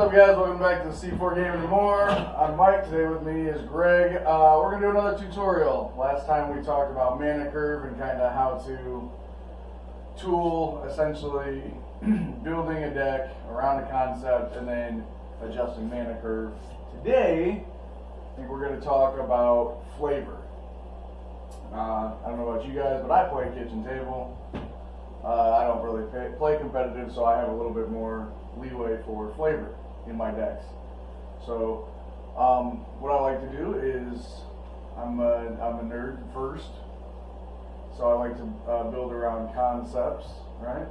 What's up, guys? Welcome back to C4 Gaming and More. I'm Mike. Today with me is Greg. We're going to do another tutorial. Last time we talked about mana curve and kind of how to tool, essentially, building a deck around a concept and then adjusting mana curve. Today, I think we're going to talk about flavor. I don't know about you guys, but I play kitchen table. I don't really play competitive, so I have a little bit more leeway for flavor in my decks. So what I like to do is I'm a nerd first, so I like to build around concepts, right?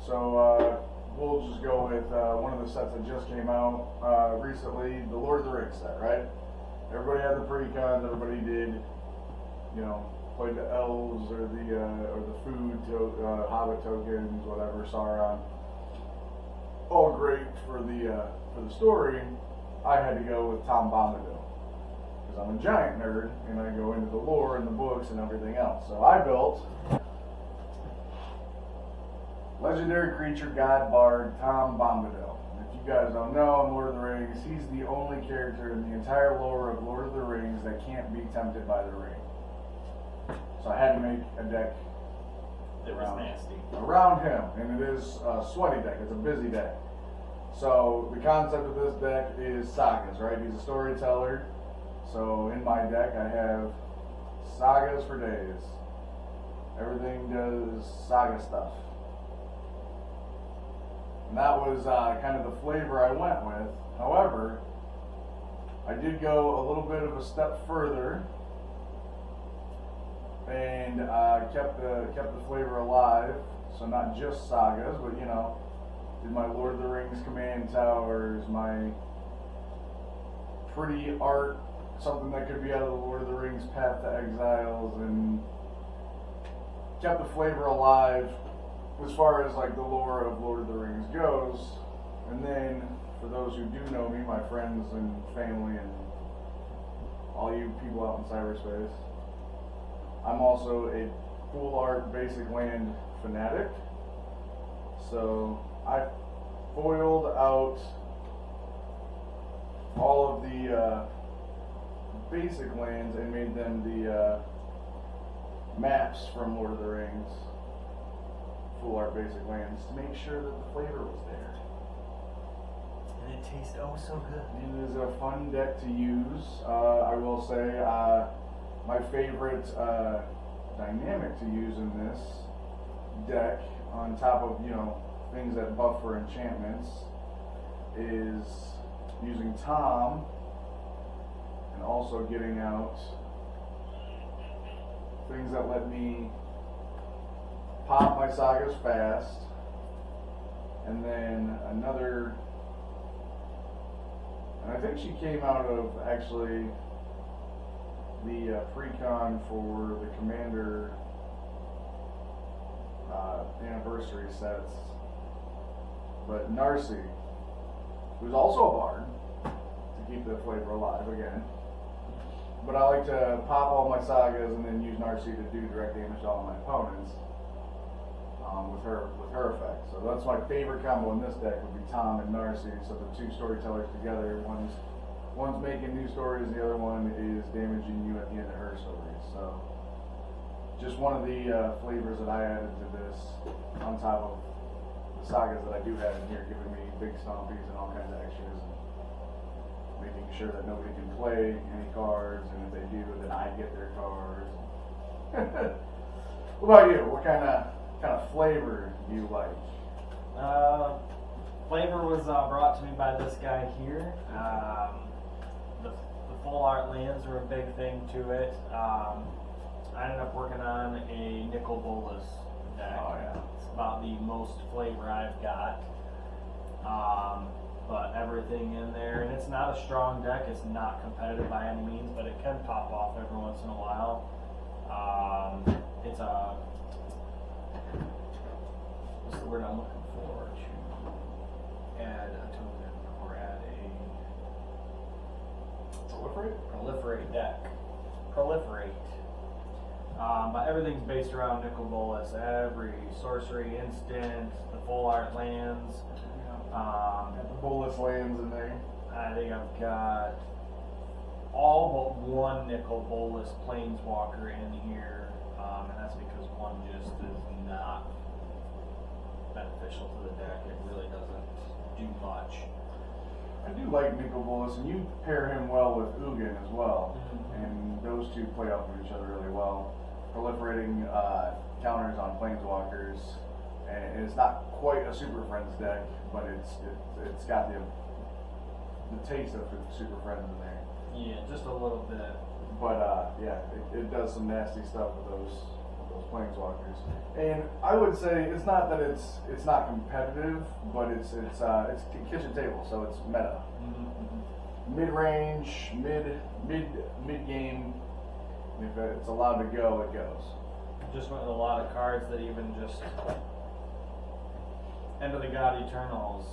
So we'll just go with one of the sets that just came out recently, the Lord of the Rings set, right? Everybody had the precons, everybody did, you know, played the elves or the food hobbit tokens, whatever, Sauron. All great for the story. I had to go with Tom Bombadil because I'm a giant nerd and I go into the lore and the books and everything else. So I built legendary creature god bard Tom Bombadil. If you guys don't know, in Lord of the Rings, he's the only character in the entire lore of Lord of the Rings that can't be tempted by the ring. So I had to make a deck around him, and it is a sweaty deck. It's a busy deck. So the concept of this deck is sagas, right? He's a storyteller. So in my deck, I have sagas for days. Everything does saga stuff. And that was kind of the flavor I went with. However, I did go a little bit of a step further and kept the flavor alive. So not just sagas, but you know, did my Lord of the Rings command towers, my pretty art, something that could be out of the Lord of the Rings Path to Exiles, and kept the flavor alive as far as like the lore of Lord of the Rings goes. And then for those who do know me, my friends and family and all you people out in cyberspace, I'm also a full art basic land fanatic. So I foiled out all of the basic lands and made them the maps from Lord of the Rings, full art basic lands, to make sure that the flavor was there. And it tastes oh so good. It is a fun deck to use. I will say my favorite dynamic to use in this deck, on top of, you know, things that buff for enchantments, is using Tom and also getting out things that let me pop my sagas fast, and then another, and I think she came out of actually the precon for the Commander anniversary sets, but Narcy, who's also a bard, to keep the flavor alive again. But I like to pop all my sagas and then use Narcy to do direct damage to all my opponents with her effect. So that's my favorite combo in this deck, would be Tom and Narcy. So the two storytellers together, one's making new stories, the other one is damaging you at the end of her stories. So just one of the flavors that I added to this, on top of the sagas that I do have in here, giving me big stompies and all kinds of extras, and making sure that nobody can play any cards, and if they do, then I get their cards. What about you? What kind of flavor do you like? Flavor was brought to me by this guy here. The full art lands are a big thing to it. I ended up working on a Nicol Bolas deck. Oh, yeah. It's about the most flavor I've got. But everything in there, and it's not a strong deck, it's not competitive by any means, but it can pop off every once in a while. It's a, what's the word I'm looking for, to add a token, or add a proliferate deck. Proliferate. But everything's based around Nicol Bolas. Every sorcery instant, the full art lands, Got the Bolus lands in there. I think I've got all but one Nicol Bolas Planeswalker in here, and that's because one just is not beneficial to the deck. It really doesn't do much. I do like Nicol Bolas, and you pair him well with Ugin as well, Mhm. and those two play off of each other really well. Proliferating counters on Planeswalkers, and it's not quite a Super Friends deck, but it's got the taste of Super Friends in there. Yeah, just a little bit. But yeah, it does some nasty stuff with those Planeswalkers. And I would say it's not that it's not competitive, but it's kitchen table, so it's meta. Mm-hmm. Mid range, mid game. If it's allowed to go, it goes. Just went with a lot of cards that even just End of the God Eternals.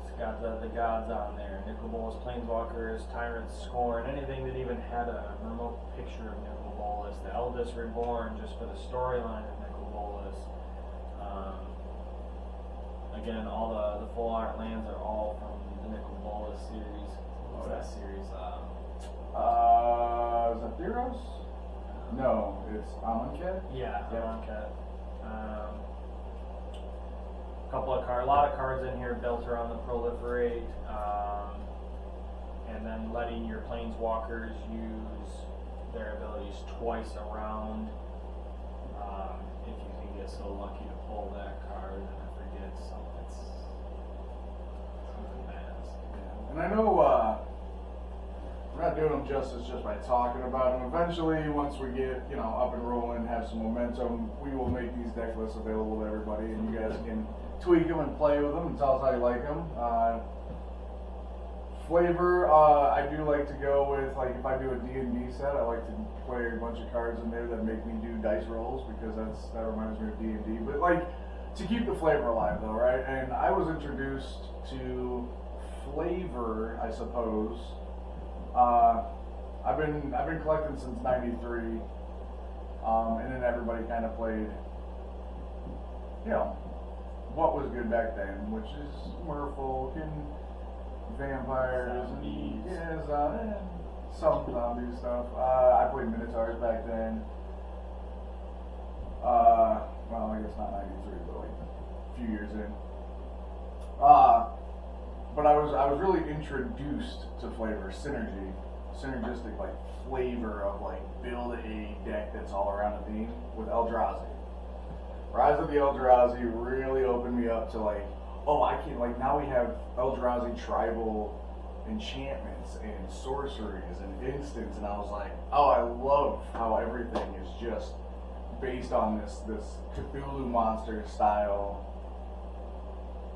It's got the gods on there. Nicol Bolas Planeswalkers, Tyrant's Scorn, anything that even had a remote picture of Nicol Bolas. The Eldest Reborn, just for the storyline of Nicol Bolas. Again, all the full art lands are all from the Nicol Bolas series. What's that series? Is that Theros? No, it's Amonkhet. Yeah, Yeah. Amonkhet. A lot of cards in here built around the proliferate, and then letting your planeswalkers use their abilities twice around. If you can get so lucky to pull that card, and I forget something bad. Yeah. And I know we're not doing them justice just by talking about them. Eventually, once we get up and rolling, have some momentum, we will make these deck lists available to everybody, and you guys can tweak them and play with them and tell us how you like them. Flavor, I do like to go with, like, if I do a D&D set, I like to play a bunch of cards in there that make me do dice rolls, because that reminds me of D&D. But, like, to keep the flavor alive, though, right? And I was introduced to flavor, I suppose. I've been collecting since '93, and then everybody kind of played, what was good back then, which is Merfolk and vampires Zombies. and some zombie stuff. I played Minotaurs back then. Well, I guess not '93, but like a few years in. But I was really introduced to flavor, synergistic like flavor of like build a deck that's all around a theme with Eldrazi. Rise of the Eldrazi really opened me up to like, oh, I can like now we have Eldrazi tribal enchantments and sorceries and instants, and I was like, oh, I love how everything is just based on this Cthulhu monster style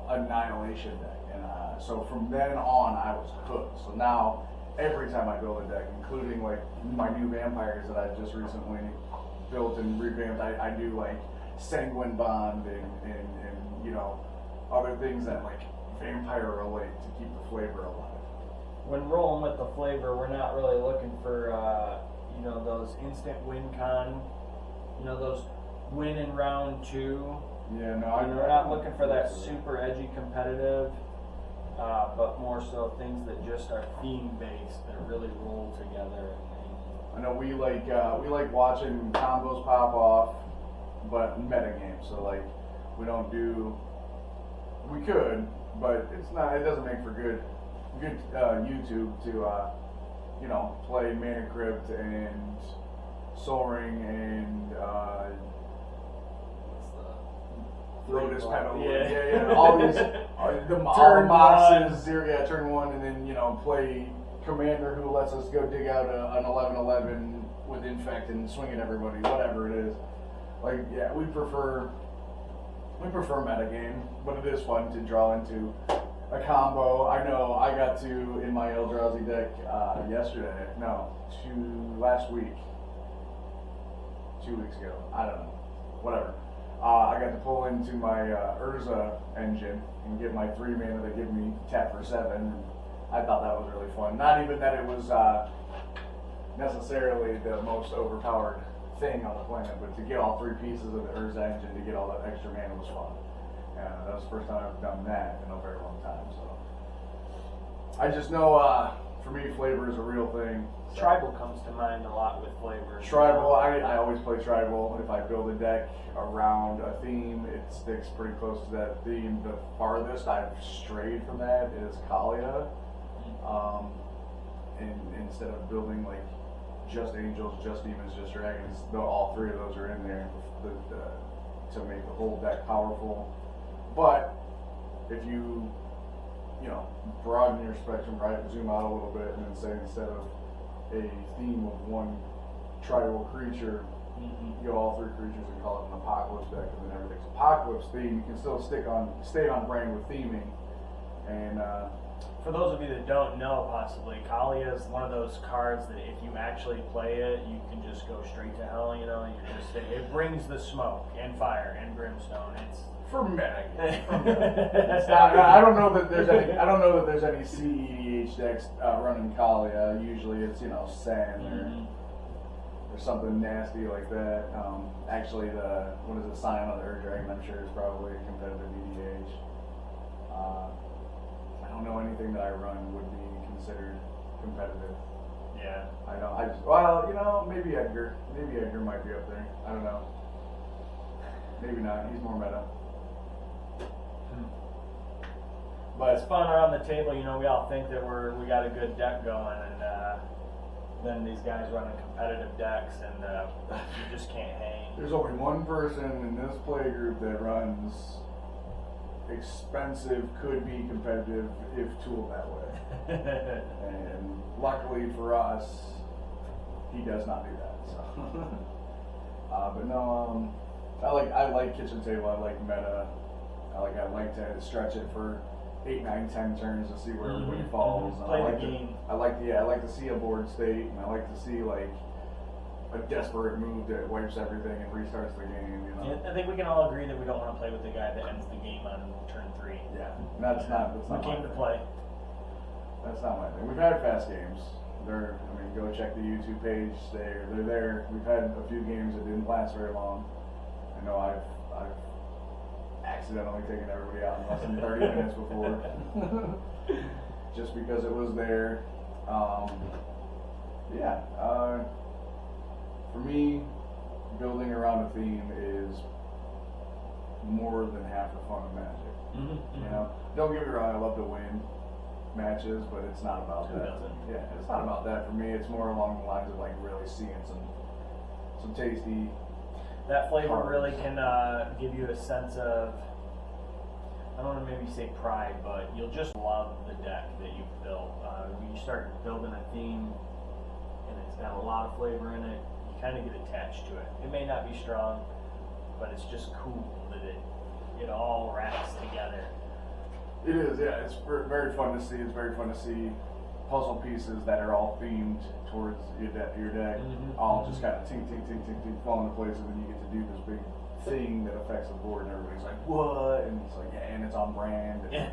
annihilation deck. And so from then on, I was hooked. So now, every time I build a deck, including like my new vampires that I just recently built and revamped, I do like Sanguine Bond and other things that like vampire relate to keep the flavor alive. When rolling with the flavor, we're not really looking for those instant win con, those win in round 2. Yeah, no, We're not looking for that super edgy competitive, but more so things that just are theme based that really roll together. I know we like watching combos pop off, but meta games. So like we could, but it doesn't make for good YouTube to play Mana Crypt and Sol Ring and Lotus Petal. Yeah. All these Turn boxes. Turn 1, and then play Commander, who lets us go dig out an 11/11 with Infect and swing at everybody, whatever it is. Like, yeah, we prefer metagame, but it is fun to draw into a combo. I know I got to in my Eldrazi deck last week, 2 weeks ago. I don't know, whatever. I got to pull into my Urza engine and get my 3 mana that give me tap for 7. I thought that was really fun. Not even that it was necessarily the most overpowered thing on the planet, but to get all 3 pieces of the Urza engine to get all that extra mana was fun. Yeah, that was the first time I've done that in a very long time. So I just know, for me, flavor is a real thing. So. Tribal comes to mind a lot with flavor. Tribal, I always play tribal. If I build a deck around a theme, it sticks pretty close to that theme. The farthest I've strayed from that is Kalia. And instead of building like just angels, just demons, just dragons, all three of those are in there to make the whole deck powerful. But if you broaden your spectrum, right, zoom out a little bit, and then say instead of a theme of one tribal creature, you go all three creatures and call it an apocalypse deck, and then everything's apocalypse theme. You can still stay on brand with theming. And for those of you that don't know, possibly Kalia is one of those cards that if you actually play it, you can just go straight to hell. It brings the smoke and fire and brimstone. It's for meta. It's not. I don't know that there's any. I don't know that there's any CEDH decks running Kalia. Usually it's Sen or something nasty like that. Actually, what is it? Scion of the Ur Dragon. I'm sure is probably a competitive EDH. I don't know anything that I run would be considered competitive. Yeah. I don't. Maybe Edgar. Maybe Edgar might be up there. I don't know. Maybe not. He's more meta. But it's fun around the table. We all think that we got a good deck going, and then these guys running competitive decks, and you just can't hang. There's only one person in this play group that runs expensive, could be competitive if tooled that way. And luckily for us, he does not do that. So, but no, I like kitchen table. I like meta. I like to stretch it for 8, 9, 10 turns to see where everybody falls. Play the game. I like to see a board state, and I like to see like a desperate move that wipes everything and restarts the game. Yeah, I think we can all agree that we don't want to play with the guy that ends the game on turn 3. Yeah, that's not we came to play. That's not my thing. We've had fast games. Go check the YouTube page. They're there. We've had a few games that didn't last very long. I know I've accidentally taken everybody out in less than 30 minutes before, just because it was there. For me, building around a theme is more than half the fun of Magic. Don't get me wrong, I love to win matches, but it's not about that. Yeah, it's not about that for me. It's more along the lines of like really seeing some tasty. That flavor cards. really can give you a sense of, I don't want to maybe say pride, but you'll just love the deck that you've built. When you start building a theme and it's got a lot of flavor in it, you kind of get attached to it. It may not be strong, but it's just cool that it all wraps together. It is, yeah. It's very fun to see. It's very fun to see puzzle pieces that are all themed towards your deck, all just kind of tink, fall into place, and then you get to do this big thing that affects the board, and everybody's like, what? And it's like, yeah, and it's on brand. And,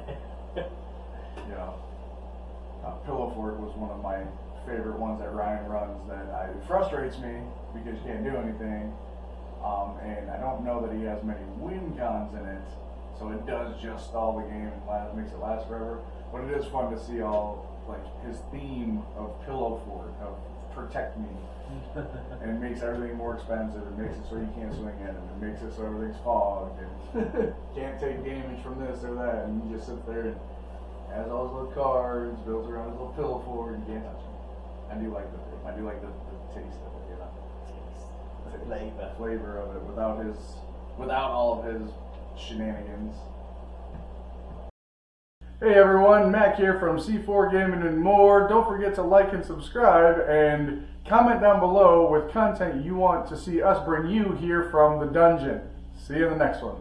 Pillow Fort was one of my favorite ones that Ryan runs that it frustrates me because you can't do anything. And I don't know that he has many win cons in it, so it does just stall the game and makes it last forever. But it is fun to see all his theme of Pillow Fort, of protect me, and it makes everything more expensive. It makes it so you can't swing at him. It makes it so everything's fogged and can't take damage from this or that. And you just sit there and has all his little cards, builds around his little Pillow Fort, and you can't touch him. I do like the taste of it, The flavor of it without all of his shenanigans. Hey everyone, Mac here from C4 Gaming and More. Don't forget to like and subscribe and comment down below with content you want to see us bring you here from the dungeon. See you in the next one.